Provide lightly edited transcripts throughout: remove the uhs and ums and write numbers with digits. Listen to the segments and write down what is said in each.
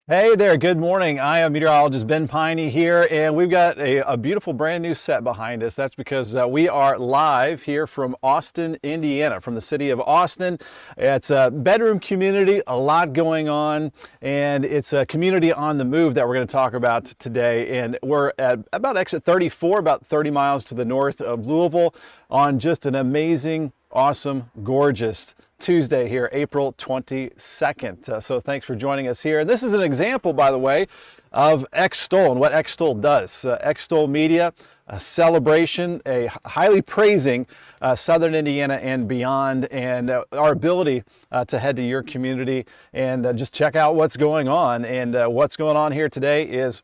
Hey there, good morning. I am meteorologist Ben Pine here, and we've got a beautiful brand new set behind us. That's because we are live here from Austin, Indiana, from the city of Austin. It's a bedroom community, a lot going on, and it's a community on the move that we're going to talk about today. And we're at about exit 34, about 30 miles to the north of Louisville, on just an amazing, awesome, gorgeous Tuesday here, April 22nd. So thanks for joining us here. And this is an example, by the way, of Extol and what Extol does. Extol Media, a celebration, a highly praising Southern Indiana and beyond, and our ability to head to your community and just check out what's going on. And what's going on here today is,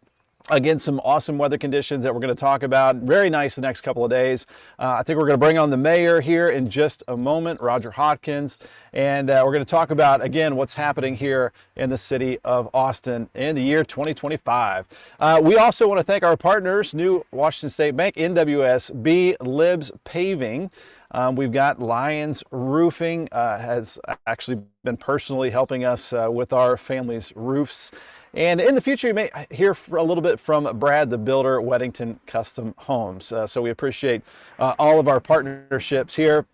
again, some awesome weather conditions that we're going to talk about. Very nice the next couple of days. I think we're going to bring on the mayor here in just a moment, Roger Hodkins, and we're going to talk about, again, what's happening here in the city of Austin in the year 2025. We also want to thank our partners, New Washington State Bank, NWSB, Libs Paving. We've got Lions Roofing, has actually been personally helping us with our family's roofs. And in the future, you may hear a little bit from Brad, the builder, Weddington Custom Homes. So we appreciate all of our partnerships here.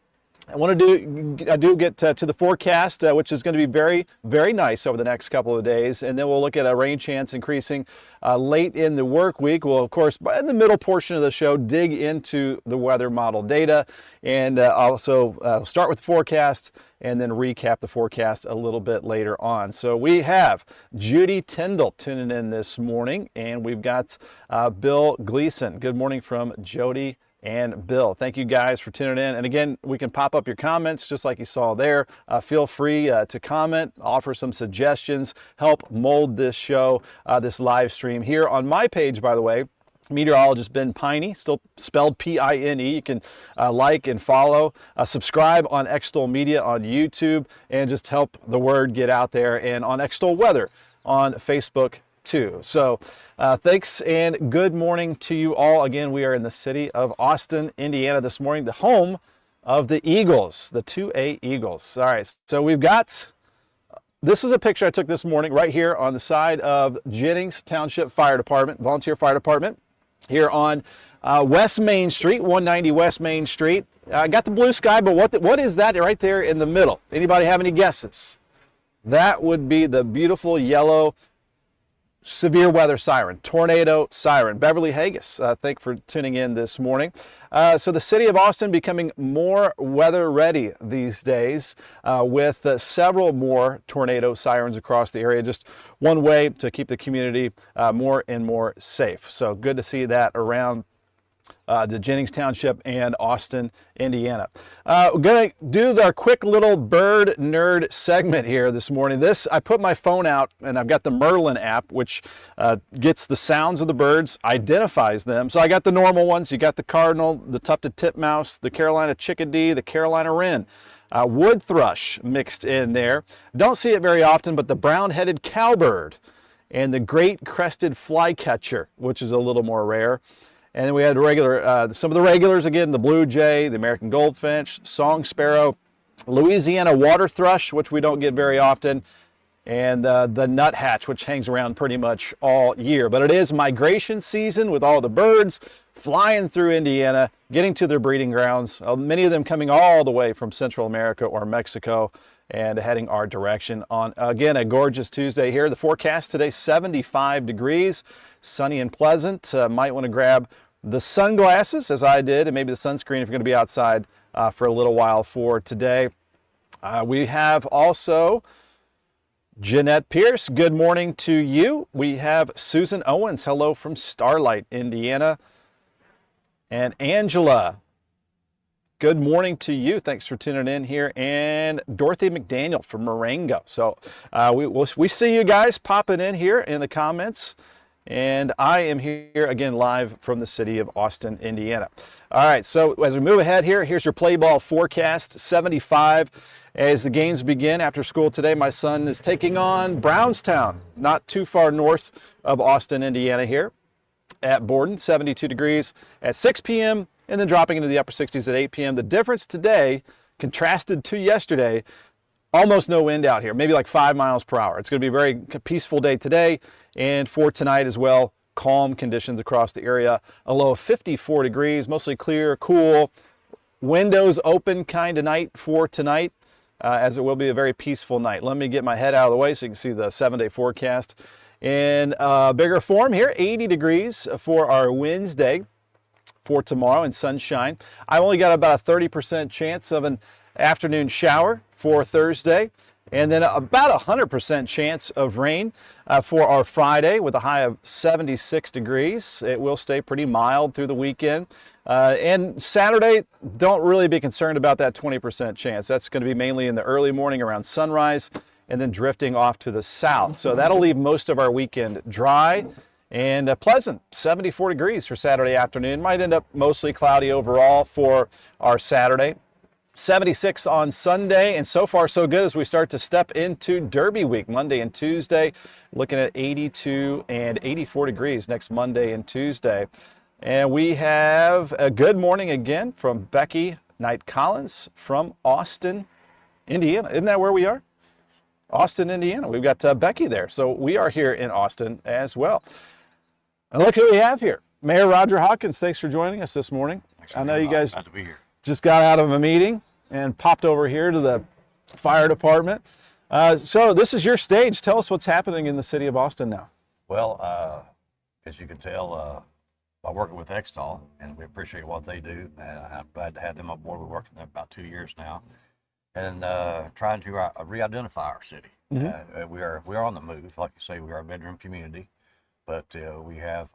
I do get to the forecast, which is going to be very, very nice over the next couple of days. And then we'll look at a rain chance increasing late in the work week. We'll, of course, in the middle portion of the show, dig into the weather model data and also start with the forecast and then recap the forecast a little bit later on. So we have Judy Tyndall tuning in this morning, and we've got Bill Gleason. Good morning from Jody and Bill. Thank you guys for tuning in. And again, we can pop up your comments just like you saw there. Feel free to comment, offer some suggestions, help mold this show, this live stream here on my page, by the way. Meteorologist Ben Pine, still spelled P-I-N-E. You can like and follow, subscribe on Extol Media on YouTube, and just help the word get out there, and on Extol Weather on Facebook too. So thanks and good morning to you all. Again, we are in the city of Austin, Indiana this morning, the home of the Eagles, the 2A Eagles. All right, so we've got, this is a picture I took this morning right here on the side of Jennings Township Fire Department, Volunteer Fire Department, here on West Main Street, 190 West Main Street. I got the blue sky, but what is that right there in the middle? Anybody have any guesses? That would be the beautiful yellow severe weather siren, tornado siren. Beverly Haggis, thank you for tuning in this morning. So the city of Austin becoming more weather ready these days with several more tornado sirens across the area. Just one way to keep the community more and more safe. So good to see that around the Jennings Township and Austin, Indiana. We're going to do our quick little bird nerd segment here this morning. I put my phone out and I've got the Merlin app, which gets the sounds of the birds, identifies them. So I got the normal ones. You got the cardinal, the tufted titmouse, the Carolina chickadee, the Carolina wren. Wood thrush mixed in there. Don't see it very often, but the brown-headed cowbird and the great crested flycatcher, which is a little more rare. And then we had some of the regulars again, the blue jay, the American goldfinch, song sparrow, Louisiana water thrush, which we don't get very often, and the nuthatch, which hangs around pretty much all year. But it is migration season with all the birds flying through Indiana, getting to their breeding grounds, many of them coming all the way from Central America or Mexico and heading our direction on, again, a gorgeous Tuesday here. The forecast today, 75 degrees, sunny and pleasant. Might want to grab the sunglasses, as I did, and maybe the sunscreen if you're going to be outside for a little while for today. We have also Jeanette Pierce, good morning to you. We have Susan Owens, hello from Starlight, Indiana. And Angela, good morning to you. Thanks for tuning in here. And Dorothy McDaniel from Marengo. So we see you guys popping in here in the comments. And I am here again live from the city of Austin, Indiana. All right, so as we move ahead here, here's your play ball forecast, 75 as the games begin after school today. My son is taking on Brownstown, not too far north of Austin, Indiana here at Borden, 72 degrees at 6 p.m. and then dropping into the upper 60s at 8 p.m. The difference today, contrasted to yesterday, almost no wind out here, maybe like 5 miles per hour. It's going to be a very peaceful day today, and for tonight as well, calm conditions across the area. A low of 54 degrees, mostly clear, cool. Windows open kind of night for tonight, as it will be a very peaceful night. Let me get my head out of the way so you can see the 7-day forecast. In bigger form here, 80 degrees for our Wednesday for tomorrow, and sunshine. I've only got about a 30% chance of an afternoon shower for Thursday, and then about a 100% chance of rain for our Friday with a high of 76 degrees. It will stay pretty mild through the weekend. And Saturday, don't really be concerned about that 20% chance. That's going to be mainly in the early morning around sunrise and then drifting off to the south. So that'll leave most of our weekend dry and pleasant. 74 degrees for Saturday afternoon. Might end up mostly cloudy overall for our Saturday. 76 on Sunday, and so far so good as we start to step into Derby week, Monday and Tuesday. Looking at 82 and 84 degrees next Monday and Tuesday. And we have a good morning again from Becky Knight Collins from Austin, Indiana. Isn't that where we are? Austin, Indiana. We've got Becky there. So we are here in Austin as well. And look who we have here. Mayor Roger Hawkins, thanks for joining us this morning. I know you guys just got out of a meeting and popped over here to the fire department. So this is your stage. Tell us what's happening in the city of Austin now. Well, as you can tell, by working with Extol, and we appreciate what they do. I'm glad to have them on board. We're working there about 2 years now, and trying to re-identify our city. Mm-hmm. We are on the move. Like you say, we are a bedroom community, but we have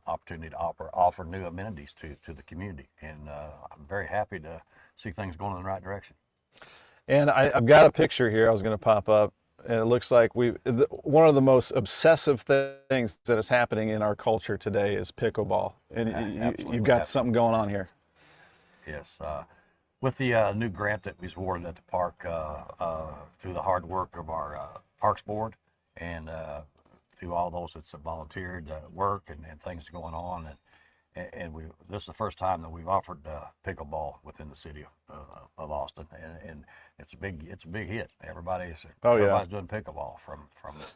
opportunity to offer new amenities to the community, and I'm very happy to see things going in the right direction. And I've got a picture here I was going to pop up, and it looks like one of the most obsessive things that is happening in our culture today is pickleball, and you've got something going on here. Yes, with the new grant that was awarded at the park through the hard work of our Parks Board, and through all those that's volunteered work and things going on, and this is the first time that we've offered pickleball within the city of Austin, and it's a big hit. Everybody's doing pickleball from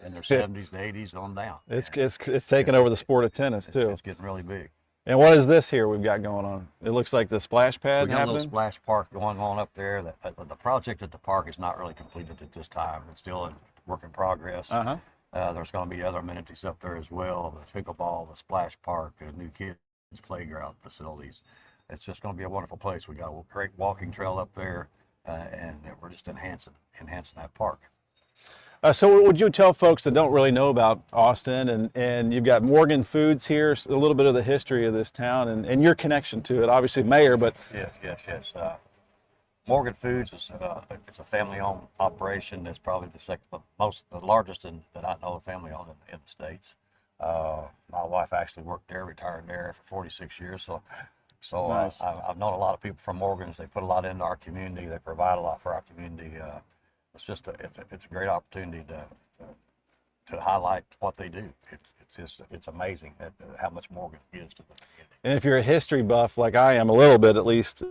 in their 70s to 80s on down. It's taking over the sport of tennis too. It's getting really big. And what is this here we've got going on? It looks like the splash pad. We got a little splash park going on up there. The project at the park is not really completed at this time. It's still a work in progress. There's going to be other amenities up there as well: the pickleball, the splash park, new kids playground facilities. It's just going to be a wonderful place. We got a great walking trail up there, and we're just enhancing that park. So what would you tell folks that don't really know about Austin, and you've got Morgan Foods here, a little bit of the history of this town and your connection to it, obviously mayor, but. Yes. Morgan Foods is it's a family-owned operation. That's probably the largest that I know of family-owned in the States. My wife actually worked there, retired there for 46 years. So nice. I've known a lot of people from Morgan's. They put a lot into our community. They provide a lot for our community. It's just it's a great opportunity to highlight what they do. It's amazing how much Morgan gives to the community. And if you're a history buff like I am, a little bit at least,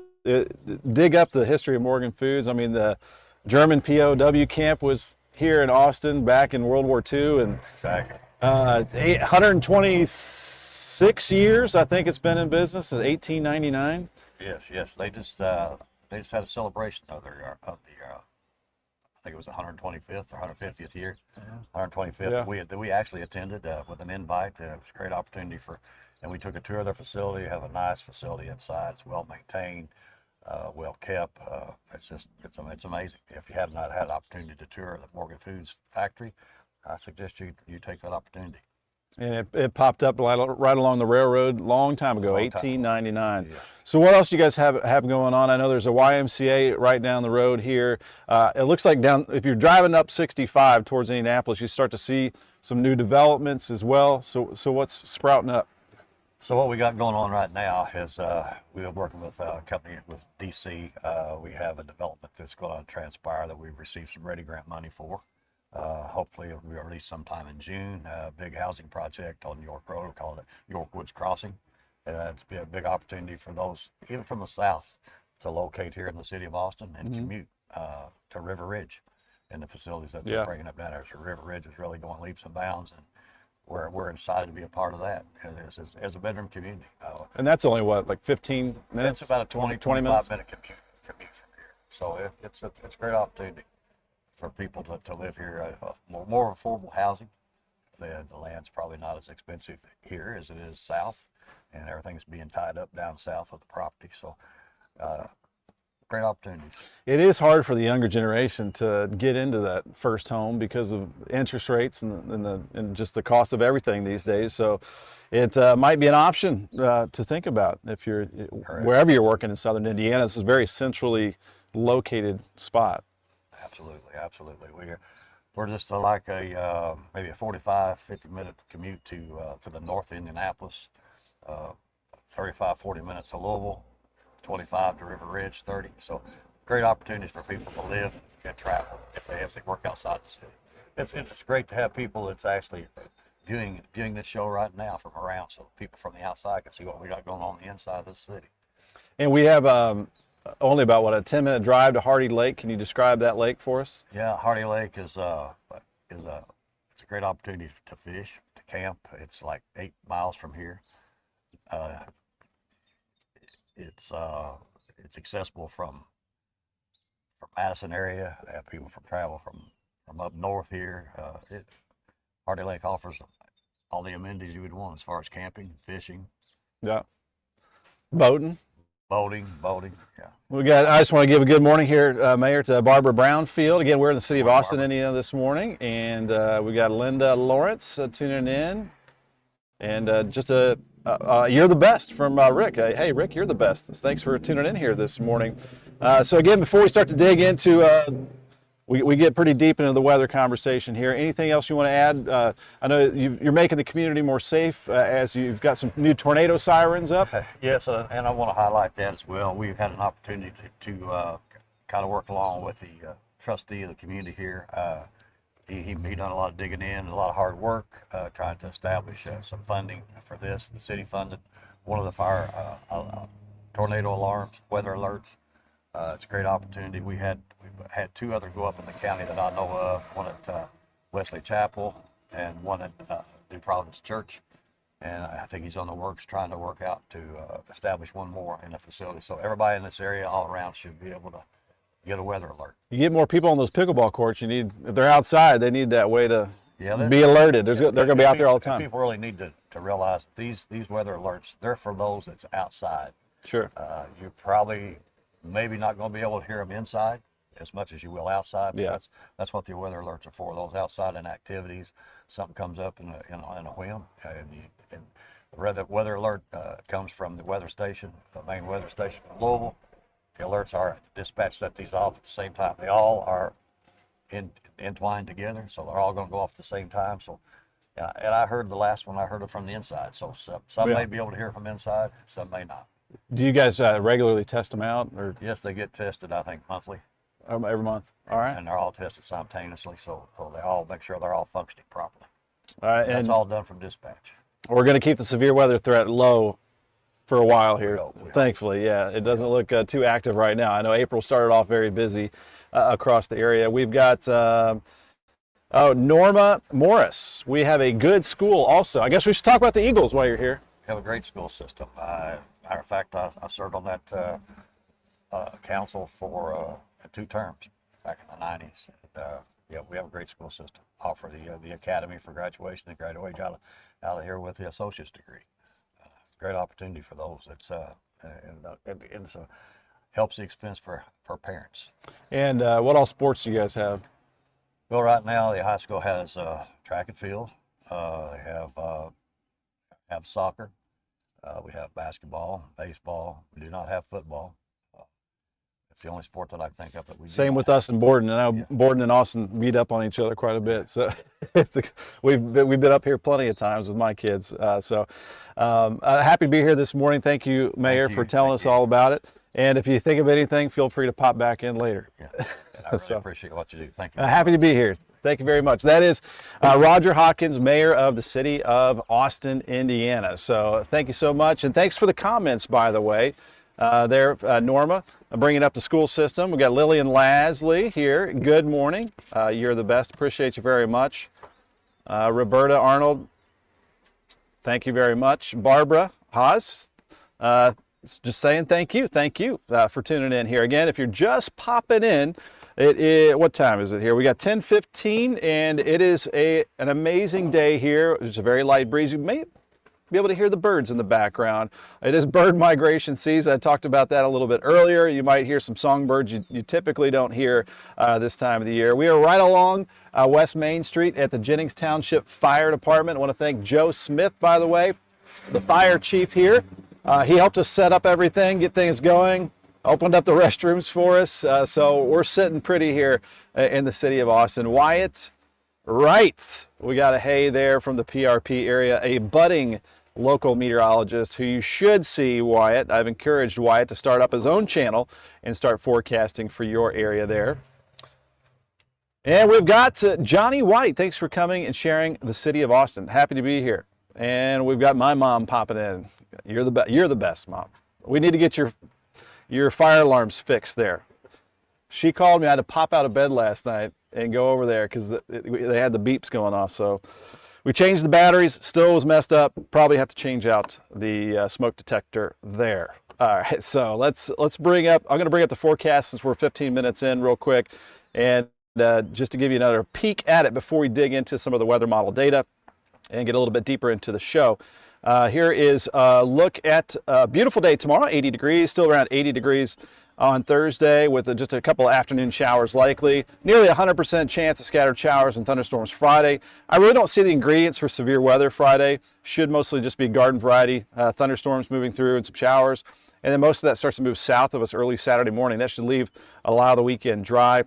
dig up the history of Morgan Foods. I mean, the German POW camp was here in Austin back in World War II, and exactly. 126 years, I think it's been in business since 1899. Yes. They just had a celebration of I think it was 125th or 150th year. 125th. Yeah. We actually attended with an invite. It was a great opportunity and we took a tour of their facility. They have a nice facility inside. It's well maintained, well kept. It's amazing. If you have not had an opportunity to tour the Morgan Foods factory, I suggest you take that opportunity. And it popped up right along the railroad long time ago, 1899. Yes. So what else do you guys have going on? I know there's a YMCA right down the road here. It looks like if you're driving up 65 towards Indianapolis, you start to see some new developments as well. So what's sprouting up? So what we got going on right now is we are working with a company with DC. We have a development that's going to transpire that we've received some Ready Grant money for. Hopefully it'll be released sometime in June. Big housing project on York Road. We call it York Woods Crossing. It's be a big opportunity for those, even from the south, to locate here in the city of Austin and commute to River Ridge. in the facilities that Yeah. they're bringing up down there. So River Ridge is really going leaps and bounds, and we're excited to be a part of that as a bedroom community. And that's only what, like 15 minutes? It's about a 20 20 minutes? 25 minute commute from here. So it's a great opportunity for people to live here. More affordable housing. The land's probably not as expensive here as it is south, and everything's being tied up down south with the property. So great opportunities. It is hard for the younger generation to get into that first home because of interest rates and just the cost of everything these days. So it might be an option to think about if you're wherever you're working in southern Indiana. This is a very centrally located spot. Absolutely. We're just like maybe a 45, 50-minute commute to the north of Indianapolis, 35, 40 minutes to Louisville, 25 to River Ridge, 30. So great opportunities for people to live and travel if they work outside the city. It's great to have people that's actually viewing this show right now from around, so people from the outside can see what we got going on the inside of the city. And we have only about, what, a 10-minute drive to Hardy Lake. Can you describe that lake for us? Yeah, Hardy Lake is a great opportunity to fish, to camp. It's like 8 miles from here. It's accessible from Madison area. They have people from travel from up north here. Hardy Lake offers all the amenities you would want as far as camping, fishing, Yeah. Boating. boating. Yeah. I just want to give a good morning here, Mayor, to Barbara Brownfield. Again, we're in the city of Austin, Barbara. Indiana this morning, and we got Linda Lawrence tuning in. And you're the best from Rick. Hey, Rick, you're the best. Thanks for tuning in here this morning. So again, before we start to dig into, we get pretty deep into the weather conversation here. Anything else you want to add? I know you're making the community more safe as you've got some new tornado sirens up. Yes, and I want to highlight that as well. We've had an opportunity to kind of work along with the trustee of the community here. He done a lot of digging in, a lot of hard work, trying to establish some funding for this. The city funded one of the fire tornado alarms, weather alerts. It's a great opportunity. We've had 2 other go up in the county that I know of, one at Wesley Chapel and one at New Providence Church. And I think he's on the works, trying to work out to establish one more in the facility. So everybody in this area all around should be able to get a weather alert. You get more people on those pickleball courts. If they're outside, they need that way to be alerted. They're going to be out there all the time. People really need to realize that these weather alerts, they're for those that's outside. Sure. You're probably maybe not going to be able to hear them inside as much as you will outside. But Yeah. That's what the weather alerts are for. Those outside in activities, something comes up in a whim, and the weather alert comes from the weather station, the main weather station from Louisville. The alerts are dispatch set these off at the same time. They all are entwined together, so they're all going to go off at the same time. So, and I heard the last one. I heard it from the inside. So some may be able to hear from inside, some may not. Do you guys regularly test them out, or Yes, they get tested, I think, monthly. every month? All right. And they're all tested simultaneously, so they all make sure they're all functioning properly. All right. And that's And all done from dispatch. we're going to keep the severe weather threat low for a while here, We hope. thankfully. Yeah, it doesn't look too active right now. I know April started off very busy across the area. We've got Norma Morris. We have a good school also. I guess we should talk about the Eagles while you're here. We have a great school system. Matter of fact, I served on that council for 2 terms back in the 90s. Yeah, we have a great school system. Offer the academy for graduation. They graduate out of here with the associate's degree. Great opportunity for those. It's and so helps the expense for parents. And what all sports do you guys have? Well, right now the high school has track and field. They have soccer. We have basketball, baseball. We do not have football. It's the only sport that I can think of that we do Same not with have. us in Borden. I know Borden and Austin beat up on each other quite a bit. So we've been up here plenty of times with my kids. Happy to be here this morning. Thank you, Mayor, you. for telling Thank us you. all about it. And if you think of anything, feel free to pop back in later. Yeah, and I really So- appreciate what you do. Thank you. Happy to be here. Thank you very much. That is Roger Hawkins, Mayor of the city of Austin, Indiana. So thank you so much. And thanks for the comments, by the way. Norma, bringing up the school system. We got Lillian Lasley here. Good morning. You're the best. Appreciate you very much. Roberta Arnold, thank you very much. Barbara Haas, just saying thank you for tuning in here. Again, if you're just popping in, what time is it here? We got 10:15, and it is an amazing day here. It's a very light breeze. You may be able to hear the birds in the background. It is bird migration season. I talked about that a little bit earlier. You might hear some songbirds you typically don't hear this time of the year. We are right along West Main Street at the Jennings Township Fire Department. I want to thank Joe Smith, by the way, the fire chief here. He helped us set up everything, get things going, opened up the restrooms for us. So we're sitting pretty here in the city of Austin. Wyatt Wright, we got a hey there from the PRP area, a budding local meteorologist who you should see, Wyatt. I've encouraged Wyatt to start up his own channel and start forecasting for your area there. And we've got Johnny White. Thanks for coming and sharing the city of Austin. Happy to be here. And we've got my mom popping in. You're the best, Mom. We need to get your fire alarms fixed there. She called me. I had to pop out of bed last night and go over there because they had the beeps going off. So we changed the batteries. Still was messed up. Probably have to change out the smoke detector there. All right, so let's bring up. I'm going to bring up the forecast since we're 15 minutes in real quick, and just to give you another peek at it before we dig into some of the weather model data and get a little bit deeper into the show. Here is a look at a beautiful day tomorrow, 80 degrees, still around 80 degrees on Thursday with just a couple of afternoon showers likely. Nearly 100% chance of scattered showers and thunderstorms Friday. I really don't see the ingredients for severe weather Friday. Should mostly just be garden variety thunderstorms moving through and some showers. And then most of that starts to move south of us early Saturday morning. That should leave a lot of the weekend dry.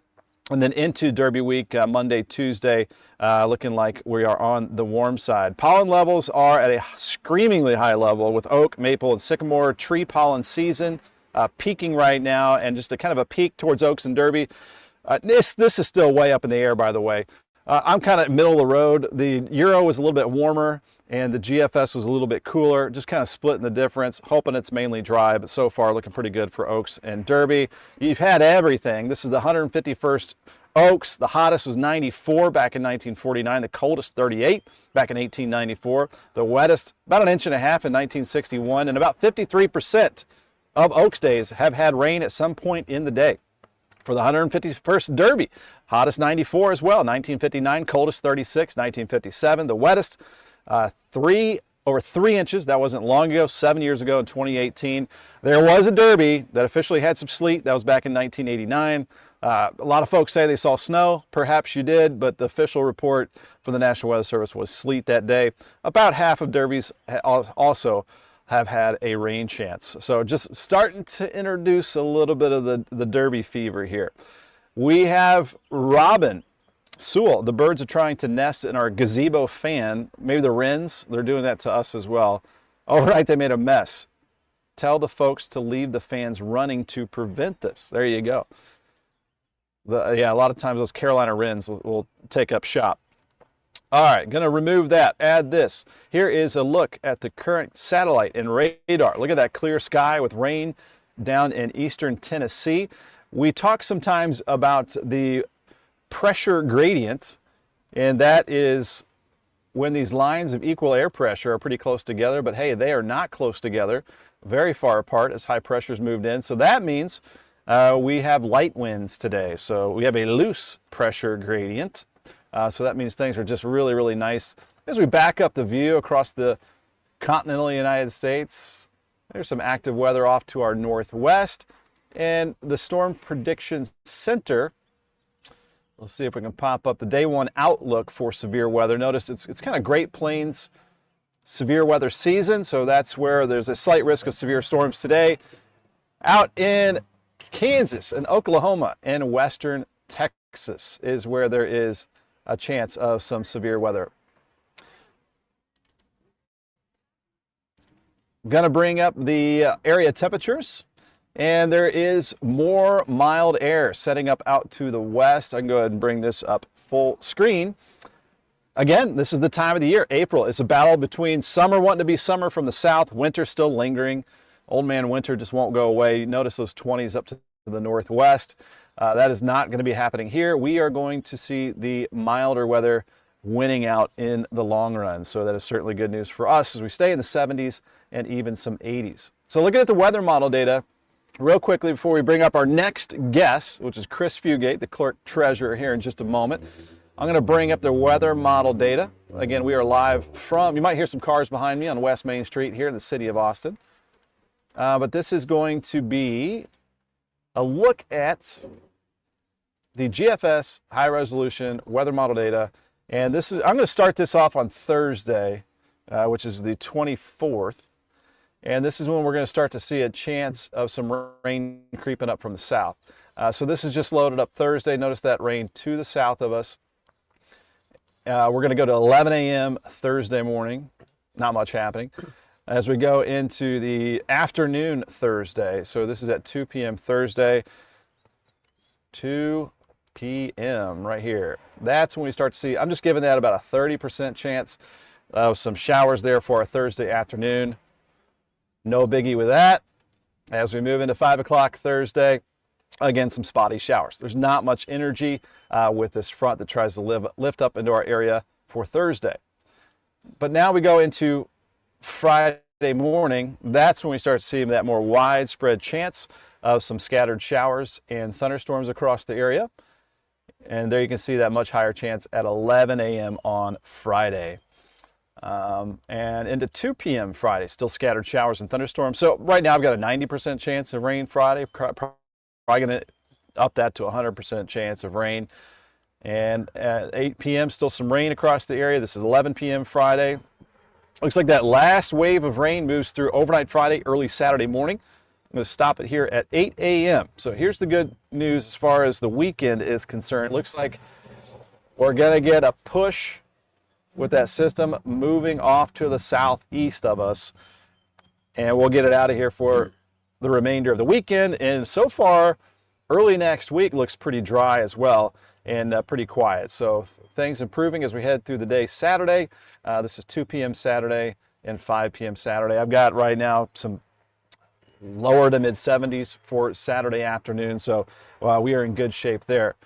And then into Derby week, Monday, Tuesday, looking like we are on the warm side. Pollen levels are at a screamingly high level with oak, maple, and sycamore. Tree pollen season peaking right now, and just a kind of a peak towards oaks and Derby. This is still way up in the air, by the way. I'm kind of middle of the road. The Euro was a little bit warmer, and the GFS was a little bit cooler, just kind of splitting the difference, hoping it's mainly dry, but so far looking pretty good for oaks and Derby. You've had everything. This is the 151st oaks. The hottest was 94 back in 1949, the coldest 38 back in 1894, the wettest about an inch and a half in 1961, and about 53% of oaks days have had rain at some point in the day. For the 151st Derby, hottest 94 as well, 1959, coldest 36, 1957, the wettest over 3 inches. That wasn't long ago, 7 years ago in 2018. There was a Derby that officially had some sleet. That was back in 1989. A lot of folks say they saw snow. Perhaps you did, but the official report from the National Weather Service was sleet that day. About half of Derbies also have had a rain chance. So just starting to introduce a little bit of the Derby fever here. We have robin, Sewell. The birds are trying to nest in our gazebo fan. Maybe the wrens, they're doing that to us as well. All right, they made a mess. Tell the folks to leave the fans running to prevent this. There you go. Yeah, a lot of times those Carolina wrens will take up shop. All right, going to remove that, add this. Here is a look at the current satellite and radar. Look at that clear sky with rain down in eastern Tennessee. We talk sometimes about the pressure gradient, and that is when these lines of equal air pressure are pretty close together, but hey, they are not close together, very far apart as high pressure's moved in. So that means we have light winds today. So we have a loose pressure gradient. So that means things are just really, really nice. As we back up the view across the continental United States, there's some active weather off to our northwest. And the Storm Prediction Center, let's see if we can pop up the day one outlook for severe weather. Notice it's kind of Great Plains severe weather season, so that's where there's a slight risk of severe storms today. Out in Kansas and Oklahoma and western Texas is where there is a chance of some severe weather. Going to bring up the area temperatures, and there is more mild air setting up out to the west. I can go ahead and bring this up full screen. Again, this is the time of the year, April. It's a battle between summer wanting to be summer from the south, winter still lingering Old man winter just won't go away. Notice those 20s up to the northwest. That is not going to be happening here. We are going to see the milder weather winning out in the long run. So that is certainly good news for us as we stay in the 70s and even some 80s. So looking at the weather model data real quickly before we bring up our next guest, which is Chris Fugate, the clerk treasurer, here in just a moment. I'm going to bring up the weather model data. Again, we are live from, you might hear some cars behind me on West Main Street here in the city of Austin. But this is going to be a look at the GFS high resolution weather model data. And this is, I'm going to start this off on Thursday, which is the 24th. And this is when we're going to start to see a chance of some rain creeping up from the south. So this is just loaded up Thursday. Notice that rain to the south of us. We're going to go to 11 a.m. Thursday morning. Not much happening. As we go into the afternoon Thursday, so this is at 2 p.m. Thursday, 2 p.m. right here. That's when we start to see, I'm just giving that about a 30% chance of some showers there for our Thursday afternoon. No biggie with that. As we move into 5 o'clock Thursday, again, some spotty showers. There's not much energy with this front that tries to lift up into our area for Thursday. But now we go into Friday morning. That's when we start to see that more widespread chance of some scattered showers and thunderstorms across the area. And there you can see that much higher chance at 11 a.m. on Friday. And into 2 p.m. Friday, still scattered showers and thunderstorms. So right now I've got a 90% chance of rain Friday. Probably going to up that to 100% chance of rain. And at 8 p.m. still some rain across the area. This is 11 p.m. Friday. Looks like that last wave of rain moves through overnight Friday, early Saturday morning. I'm going to stop it here at 8 a.m. So here's the good news as far as the weekend is concerned. Looks like we're going to get a push with that system moving off to the southeast of us. And we'll get it out of here for the remainder of the weekend. And so far, early next week looks pretty dry as well and pretty quiet. So things improving as we head through the day Saturday. This is 2 p.m. Saturday and 5 p.m. Saturday. I've got right now some lower to mid 70s for Saturday afternoon. So we are in good shape there.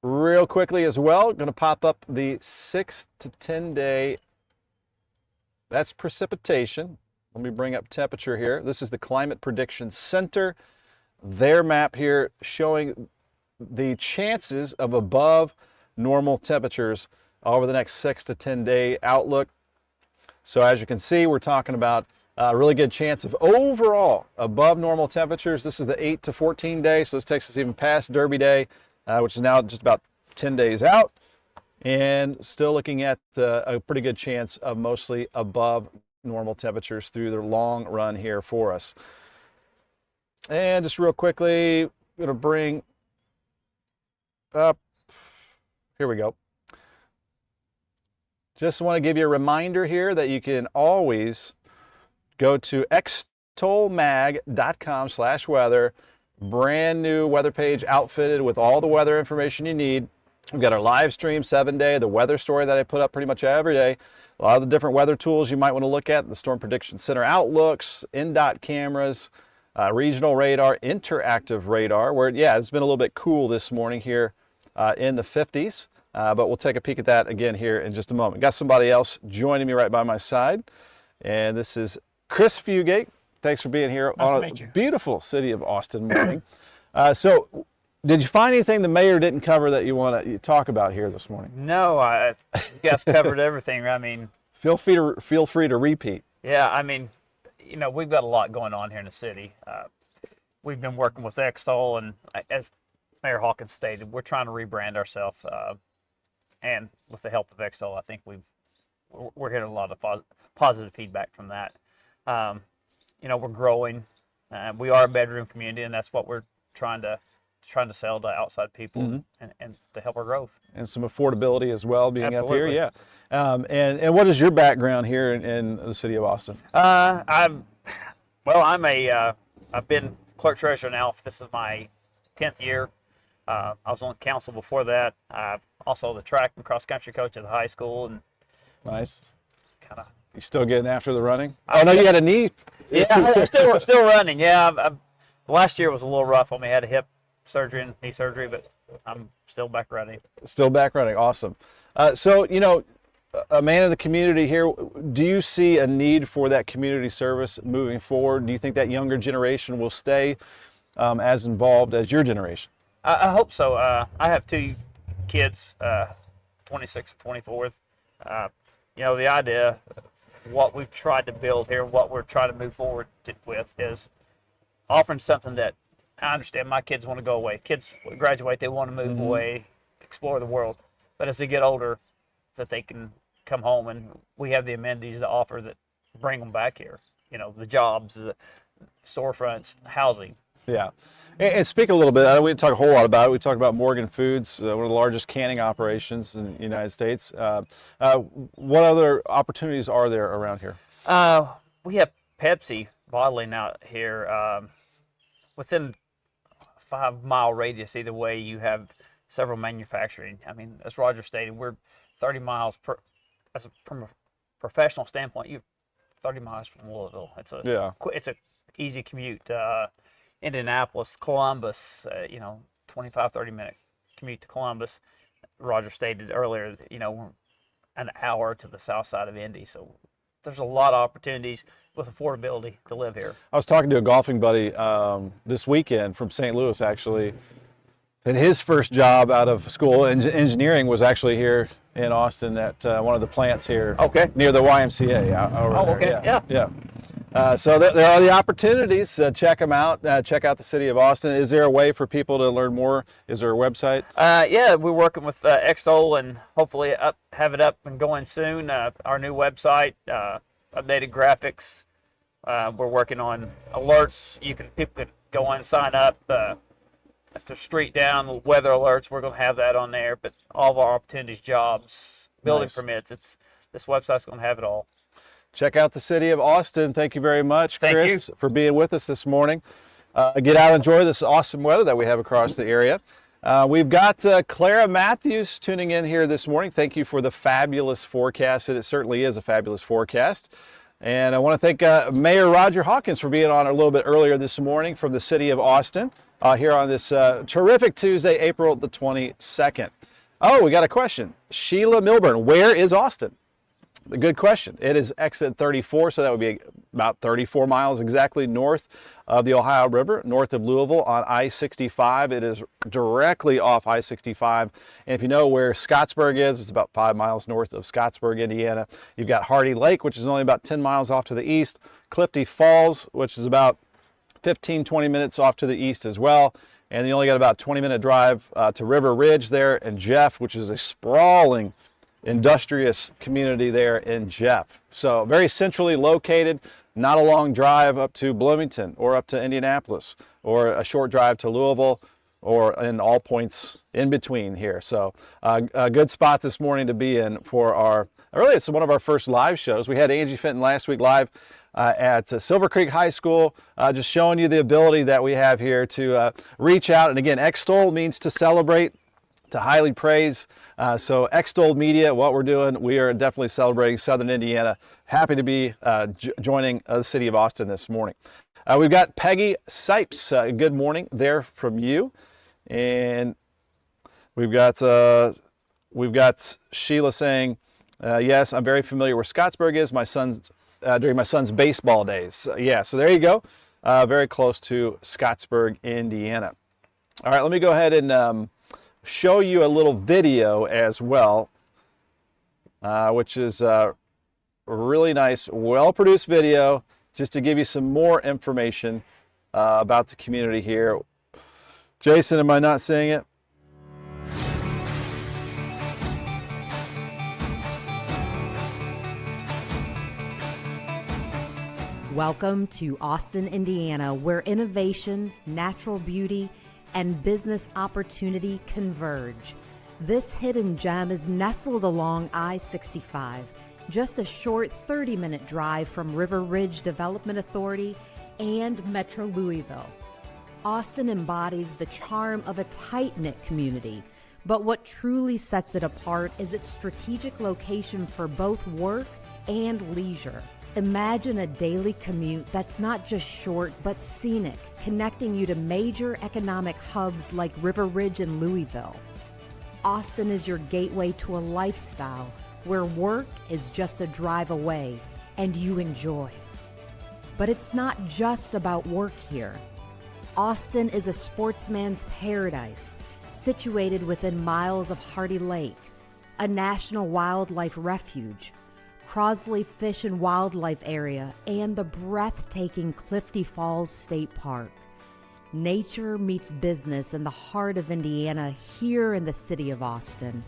Real quickly as well, going to pop up the 6 to 10 day, that's precipitation. Let me bring up temperature here. This is the Climate Prediction Center. Their map here showing the chances of above normal temperatures over the next 6 to 10 day outlook. So as you can see, we're talking about a really good chance of overall above normal temperatures. This is the 8 to 14 day, so this takes us even past Derby Day, which is now just about 10 days out, and still looking at a pretty good chance of mostly above normal temperatures through the long run here for us. And just real quickly, I'm going to bring up, here we go. Just want to give you a reminder here that you can always go to extolmag.com/weather. Brand new weather page outfitted with all the weather information you need. We've got our live stream 7-day, the weather story that I put up pretty much every day. A lot of the different weather tools you might want to look at, the Storm Prediction Center outlooks, NDOT cameras, regional radar, interactive radar, where, yeah, it's been a little bit cool this morning here in the 50s. But we'll take a peek at that again here in just a moment. Got somebody else joining me right by my side, and this is Chris Fugate. Thanks for being here on a beautiful city of Austin morning. So, did you find anything the mayor didn't cover that you want to talk about here this morning? No, you guys covered everything. I mean, feel free to repeat. Yeah, I mean, you know, we've got a lot going on here in the city. We've been working with Extol, and as Mayor Hawkins stated, we're trying to rebrand ourselves. And with the help of Extol, I think we're getting a lot of positive feedback from that. You know, we're growing. We are a bedroom community, and that's what we're trying to sell to outside people and to help our growth. And some affordability as well, being Absolutely. up here, yeah. And what is your background here in the city of Austin? I've been clerk treasurer now. This is my 10th year. I was on council before that. I'm also the track and cross country coach at the high school. And nice. kind of. You still getting after the running? Oh no, you had a knee Yeah, I'm still running. Yeah, last year was a little rough on me. I had a hip surgery and knee surgery, but I'm still back running. Still back running. Awesome. So, a man of the community here, do you see a need for that community service moving forward? Do you think that younger generation will stay as involved as your generation? I hope so. I have two kids, 26 and 24. The idea, what we've tried to build here, what we're trying to move forward with is offering something that I understand my kids want to go away. Kids graduate, they want to move away, explore the world. But as they get older, that they can come home and we have the amenities to offer that bring them back here. The jobs, the storefronts, housing. Yeah. And speak a little bit, we didn't talk a whole lot about it. We talked about Morgan Foods, one of the largest canning operations in the United States. What other opportunities are there around here? We have Pepsi bottling out here. Within a 5-mile radius either way, you have several manufacturing. I mean, as Roger stated, we're 30 miles from a professional standpoint. You're 30 miles from Louisville. It's a easy commute. Indianapolis, Columbus, 25, 30-minute commute to Columbus. Roger stated earlier that, we're an hour to the south side of Indy. So there's a lot of opportunities with affordability to live here. I was talking to a golfing buddy this weekend from St. Louis, actually, and his first job out of school, engineering, was actually here in Austin at one of the plants here near the YMCA. Over there. Yeah. So there are the opportunities. Check them out. Check out the city of Austin. Is there a way for people to learn more? Is there a website? Yeah, we're working with Extol and hopefully have it up and going soon. Our new website, updated graphics. We're working on alerts. People can go on and sign up. If there's street down, weather alerts, we're going to have that on there. But all of our opportunities, jobs, building permits, this website's going to have it all. Check out the city of Austin. Thank you very much, Chris, for being with us this morning. Get out and enjoy this awesome weather that we have across the area. We've got Clara Matthews tuning in here this morning. Thank you for the fabulous forecast. It certainly is a fabulous forecast. And I want to thank Mayor Roger Hawkins for being on a little bit earlier this morning from the city of Austin here on this terrific Tuesday, April the 22nd. Oh, we got a question. Sheila Milburn, where is Austin? A good question. It is exit 34, so that would be about 34 miles exactly north of the Ohio River, north of Louisville on I-65. It is directly off I-65. And if you know where Scottsburg is, it's about 5 miles north of Scottsburg, Indiana. You've got Hardy Lake, which is only about 10 miles off to the east. Clifty Falls, which is about 15-20 minutes off to the east as well. And you only got about a 20-minute drive to River Ridge there, and Jeff, which is a sprawling industrious community there in Jeff. So very centrally located, not a long drive up to Bloomington or up to Indianapolis or a short drive to Louisville or in all points in between here. So a good spot this morning to be in for it's one of our first live shows. We had Angie Fenton last week live at Silver Creek High School, just showing you the ability that we have here to reach out. And again, Extol means to celebrate, to highly praise. So Extol Media, what we're doing, we are definitely celebrating Southern Indiana. Happy to be joining the city of Austin this morning. We've got Peggy Sipes. Good morning there from you. And we've got Sheila saying, yes, I'm very familiar where Scottsburg is. During my son's baseball days. Yeah, so there you go. Very close to Scottsburg, Indiana. All right, let me go ahead and show you a little video as well, which is a really nice, well-produced video, just to give you some more information about the community here. Jason, am I not seeing it? Welcome to Austin, Indiana, where innovation, natural beauty, and business opportunity converge. This hidden gem is nestled along I-65, just a short 30-minute drive from River Ridge Development Authority and Metro Louisville. Austin embodies the charm of a tight-knit community, but what truly sets it apart is its strategic location for both work and leisure. Imagine a daily commute that's not just short but scenic, connecting you to major economic hubs like River Ridge and Louisville. Austin is your gateway to a lifestyle where work is just a drive away and you enjoy. But it's not just about work here. Austin is a sportsman's paradise, situated within miles of Hardy Lake, a national wildlife refuge, Crosley Fish and Wildlife Area, and the breathtaking Clifty Falls State Park. Nature meets business in the heart of Indiana, here in the city of Austin.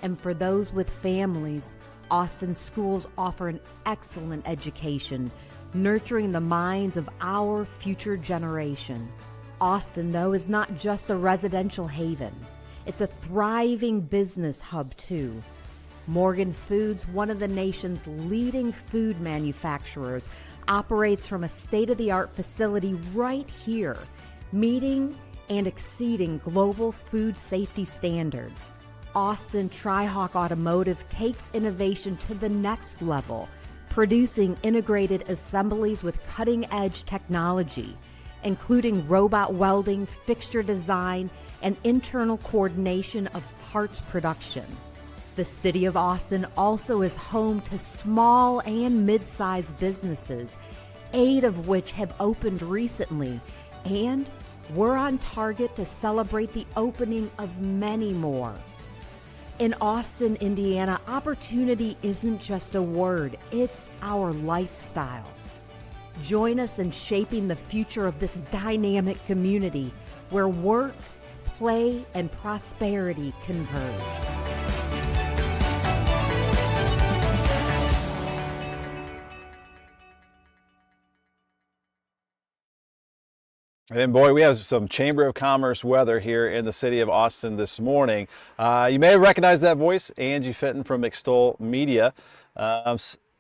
And for those with families, Austin schools offer an excellent education, nurturing the minds of our future generation. Austin, though, is not just a residential haven. It's a thriving business hub, too. Morgan Foods, one of the nation's leading food manufacturers, operates from a state-of-the-art facility right here, meeting and exceeding global food safety standards. Austin Tri-Hawk Automotive takes innovation to the next level, producing integrated assemblies with cutting-edge technology, including robot welding, fixture design, and internal coordination of parts production. The City of Austin also is home to small and mid-sized businesses, 8 of which have opened recently, and we're on target to celebrate the opening of many more. In Austin, Indiana, opportunity isn't just a word, it's our lifestyle. Join us in shaping the future of this dynamic community where work, play, and prosperity converge. And boy, we have some Chamber of Commerce weather here in the city of Austin this morning. You may have recognized that voice, Angie Fenton from Extol Media.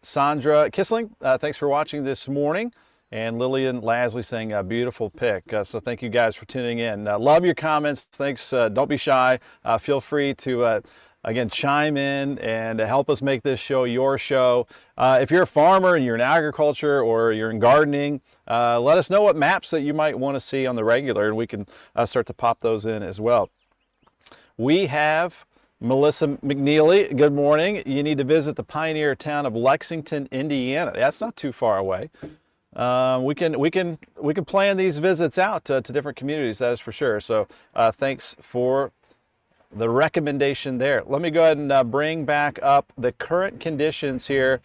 Sandra Kissling, thanks for watching this morning. And Lillian Lasley saying a beautiful pick. So thank you guys for tuning in. Love your comments. Thanks. Don't be shy. Feel free to, again, chime in and help us make this show your show. If you're a farmer and you're in agriculture or you're in gardening, let us know what maps that you might want to see on the regular, and we can start to pop those in as well. We have Melissa McNeely. Good morning. You need to visit the pioneer town of Lexington, Indiana. That's not too far away. We can plan these visits out to different communities. That is for sure. So thanks for the recommendation there. Let me go ahead and bring back up the current conditions here.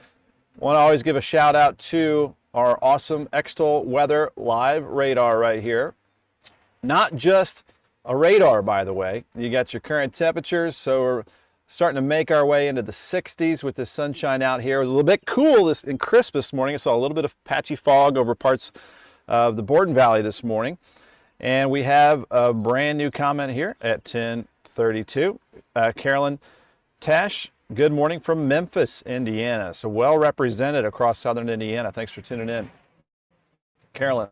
Want to always give a shout out to our awesome Extol weather live radar right here. Not just a radar, by the way. You got your current temperatures, so we're starting to make our way into the 60s with the sunshine out here. It was a little bit cool and crisp this morning. I saw a little bit of patchy fog over parts of the Borden Valley this morning. And we have a brand new comment here at 10:32. Carolyn Tash, good morning from Memphis, Indiana. So well represented across southern Indiana. Thanks for tuning in, Carolyn.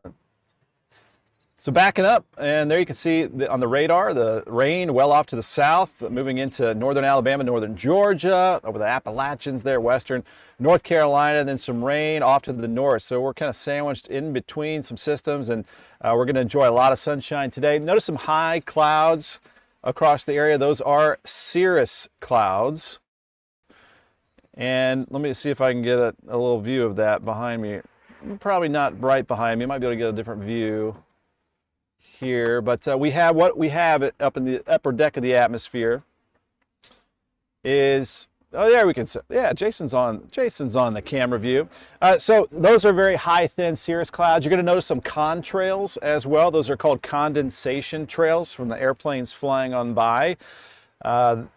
So backing up, and there you can see on the radar, the rain well off to the south, moving into northern Alabama, northern Georgia, over the Appalachians there, western North Carolina, then some rain off to the north. So we're kind of sandwiched in between some systems, and we're going to enjoy a lot of sunshine today. Notice some high clouds across the area. Those are cirrus clouds. And let me see if I can get a little view of that behind me. Probably not right behind me. You might be able to get a different view here, but we have what we have up in the upper deck of the atmosphere is, oh, there we can see, yeah, Jason's on the camera view. So those are very high, thin cirrus clouds. You're going to notice some contrails as well. Those are called condensation trails from the airplanes flying on by.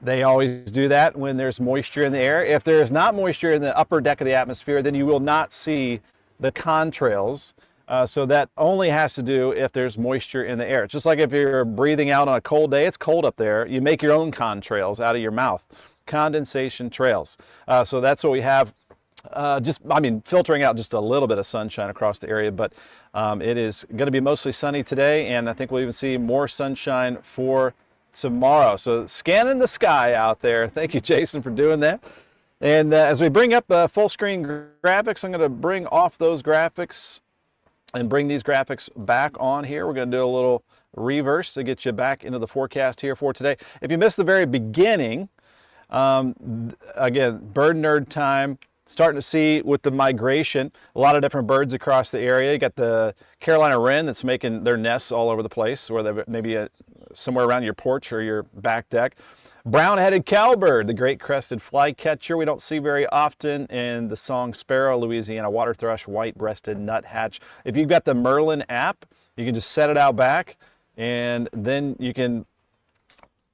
They always do that when there's moisture in the air. If there is not moisture in the upper deck of the atmosphere, then you will not see the contrails. So that only has to do if there's moisture in the air. It's just like if you're breathing out on a cold day, it's cold up there, you make your own contrails out of your mouth. Condensation trails. So that's what we have. Filtering out just a little bit of sunshine across the area, but it is going to be mostly sunny today, and I think we'll even see more sunshine for tomorrow. So scanning the sky out there. Thank you, Jason, for doing that. And as we bring up full screen graphics, I'm going to bring off those graphics and bring these graphics back on here. We're going to do a little reverse to get you back into the forecast here for today. If you missed the very beginning, again, bird nerd time. Starting to see with the migration, a lot of different birds across the area. You got the Carolina wren that's making their nests all over the place, where they're maybe somewhere around your porch or your back deck. Brown-headed cowbird, the great crested flycatcher we don't see very often, and the song sparrow, Louisiana water thrush, white-breasted nuthatch. If you've got the Merlin app, you can just set it out back, and then you can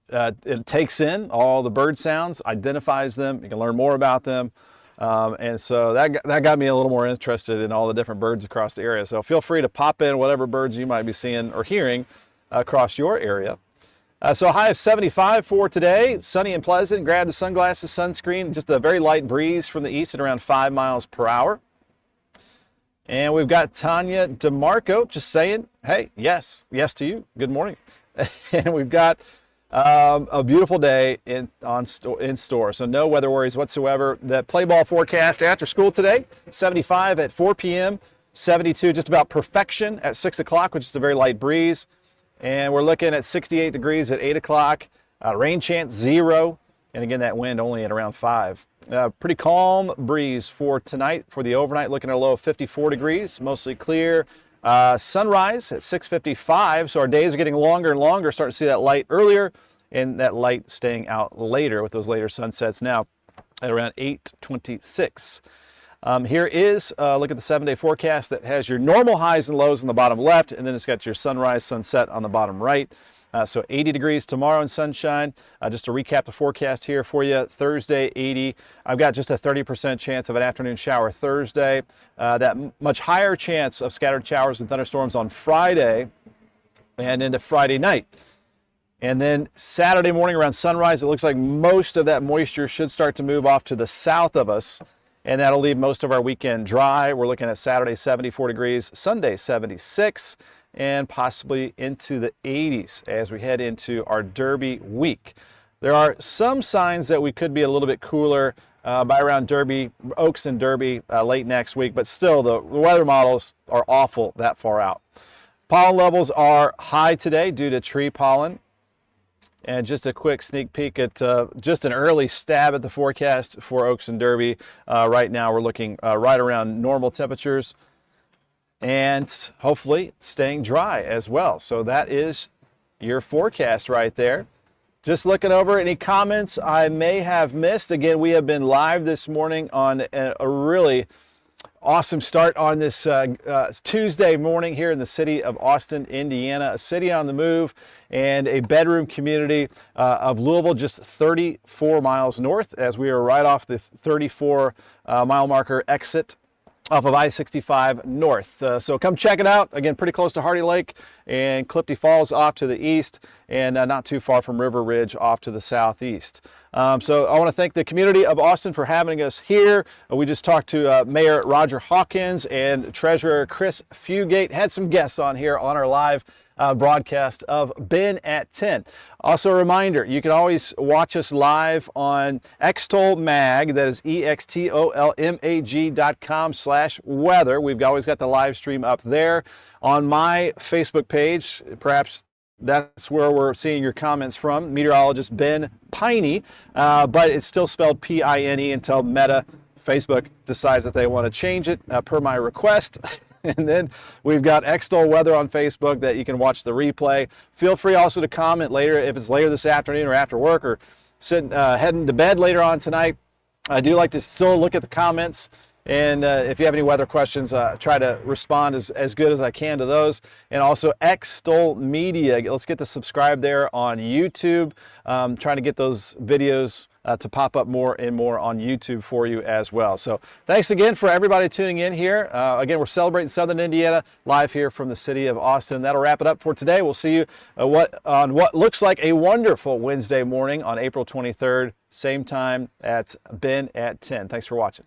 it takes in all the bird sounds, identifies them. You can learn more about them. And so that got me a little more interested in all the different birds across the area. So feel free to pop in whatever birds you might be seeing or hearing across your area. So a high of 75 for today, sunny and pleasant. Grab the sunglasses, sunscreen, just a very light breeze from the east at around 5 miles per hour. And we've got Tanya DeMarco just saying, hey, yes to you. Good morning. And we've got a beautiful day in store, so no weather worries whatsoever. The play ball forecast after school today, 75 at 4 p.m., 72 just about perfection at 6 o'clock, which is a very light breeze. And we're looking at 68 degrees at 8 o'clock, rain chance 0, and again that wind only at around 5. Pretty calm breeze for tonight. For the overnight, looking at a low of 54 degrees, mostly clear. Sunrise at 6:55, so our days are getting longer and longer. Starting to see that light earlier and that light staying out later with those later sunsets now at around 8:26. Here is a look at the 7-day forecast that has your normal highs and lows on the bottom left, and then it's got your sunrise, sunset on the bottom right. So 80 degrees tomorrow in sunshine. Just to recap the forecast here for you, Thursday 80. I've got just a 30% chance of an afternoon shower Thursday. That much higher chance of scattered showers and thunderstorms on Friday and into Friday night. And then Saturday morning around sunrise, it looks like most of that moisture should start to move off to the south of us, and that'll leave most of our weekend dry. We're looking at Saturday 74 degrees, Sunday 76, and possibly into the 80s as we head into our Derby week. There are some signs that we could be a little bit cooler by around Derby, Oaks and Derby late next week, but still the weather models are awful that far out. Pollen levels are high today due to tree pollen. And just a quick sneak peek at just an early stab at the forecast for Oaks and Derby. Right now we're looking right around normal temperatures, and hopefully staying dry as well. So that is your forecast right there. Just looking over any comments I may have missed. Again, we have been live this morning on a really awesome start on this Tuesday morning here in the city of Austin, Indiana, a city on the move and a bedroom community of Louisville, just 34 miles north, as we are right off the 34 mile marker exit off of I-65 north. So come check it out. Again, pretty close to Hardy Lake and Clifty Falls off to the east, and not too far from River Ridge off to the southeast. So I want to thank the community of Austin for having us here. We just talked to Mayor Roger Hawkins and Treasurer Chris Fugate. Had some guests on here on our live broadcast of Ben at 10. Also a reminder, you can always watch us live on Extol Mag, that is extolmag.com/weather. We've always got the live stream up there. On my Facebook page, perhaps that's where we're seeing your comments from, Meteorologist Ben Pine, but it's still spelled P-I-N-E until Meta, Facebook, decides that they want to change it per my request. And then we've got Extol Weather on Facebook that you can watch the replay. Feel free also to comment later if it's later this afternoon or after work or heading to bed later on tonight. I do like to still look at the comments. And if you have any weather questions, try to respond as good as I can to those. And also Extol Media. Let's get to subscribe there on YouTube. Trying to get those videos to pop up more and more on YouTube for you as well. So thanks again for everybody tuning in here. Again, we're celebrating Southern Indiana live here from the city of Austin. That'll wrap it up for today. We'll see you on what looks like a wonderful Wednesday morning on April 23rd, same time at Ben at 10. Thanks for watching.